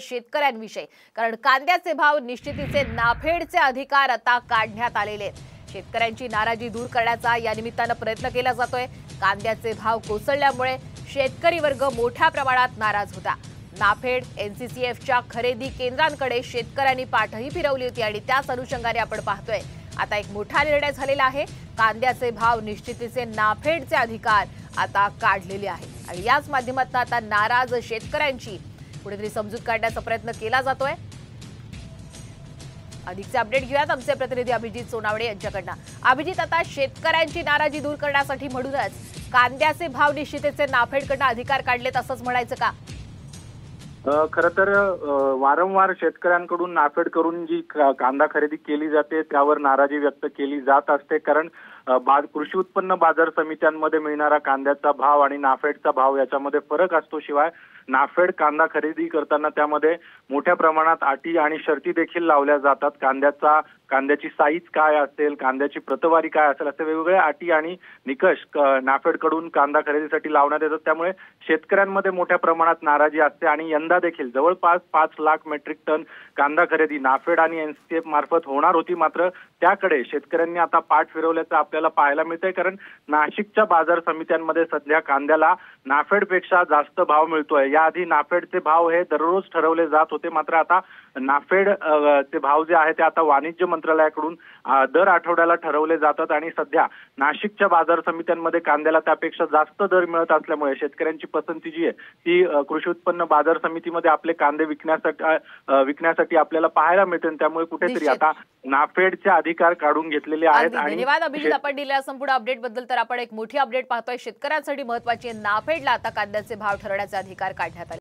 शेतकऱ्यांविषयी, कारण कांद्याचे भाव निश्चितीचे नाफेडचे अधिकार आता काढण्यात आलेले आहेत। शेतकऱ्यांची नाराजी दूर करण्याचा या निमित्तानं प्रयत्न केला जातोय। कांद्याचे भाव कोसळल्यामुळे शेतकरी वर्ग मोठ्या प्रमाणात नाराज होता। नाफेड एनसीसीएफच्या खरेदी केंद्रांकडे शेतकऱ्यांनी पाठही फिरवली होती आणि त्याच अनुषंगाने आपण पाहतोय आता एक मोठा निर्णय झालेला आहे। कांद्याचे भाव निश्चितीचे नाफेडचे अधिकार आता काढलेले आहेत आणि याच माध्यमातून आता नाराज शेतकऱ्यांची कुठेतरी समजूत काढण्याचा प्रयत्न केला जातोय। अधिकचे अपडेट घेऊयात आमचे प्रतिनिधी अभिजित सोनावणे यांच्याकडून। अभिजित, आता शेतकऱ्यांची नाराजी दूर करण्यासाठी म्हणूनच कांद्याचे भाव निश्चितीचे नाफेडकडून अधिकार काढलेत असंच म्हणायचं का? खरं तर वारंवार शेतकऱ्यांकडून नाफेड करून जी कांदा खरेदी केली जाते त्यावर नाराजी व्यक्त केली जात असते। कारण कृषी उत्पन्न बाजार समित्यांमध्ये मिळणारा कांद्याचा भाव आणि नाफेडचा भाव याच्यामध्ये फरक असतो। शिवाय नाफेड कांदा खरेदी करताना त्यामध्ये मोठ्या प्रमाणात अटी आणि शर्ती देखील लावल्या जातात। कांद्याची साईज काय असेल, कांद्याची प्रतवारी काय असेल, असे वेगवेगळ्या अटी आणि निकष नाफेडकडून कांदा खरेदीसाठी लावण्यात येतात। त्यामुळे शेतकऱ्यांमध्ये मोठ्या प्रमाणात नाराजी असते आणि यंदा देखील जवळपास 5 लाख मेट्रिक टन कांदा खरेदी नाफेड आणि एनसीसीएफ मार्फत होणार होती। मात्र त्याकडे शेतकऱ्यांनी आता पाठ फिरवल्याचं आपल्याला पाहायला मिळतंय। कारण नाशिकच्या बाजार समित्यांमध्ये सध्या कांद्याला नाफेडपेक्षा जास्त भाव मिळतोय। याआधी नाफेडचे भाव हे दररोज ठरवले जात होते, मात्र आता नाफेड चे भाव जे आहे ते आता वाणिज्य मंत्रालयाकडून दर आठवड्याला ठरवले जातात आणि सध्या नाशिकच्या बाजार समित्यांमध्ये कांद्याला त्यापेक्षा जास्त दर मिळत असल्यामुळे शेतकऱ्यांची पसंती जी आहे ती कृषी उत्पन्न बाजार समितीमध्ये आपले कांदे विकण्यासाठी आपल्याला पाहायला मिळते। त्यामुळे कुठेतरी आता नाफेडचे अधिकार काढून घेतलेले आहेत। आणि धन्यवाद अभिजित आपण दिलेल्या संपूर्ण अपडेट बद्दल। तर आपण एक मोठी अपडेट पाहतोय शेतकऱ्यांसाठी महत्त्वाची, नाफेडला आता कांद्याचे भाव ठरवण्याचे अधिकार काढण्यात आले।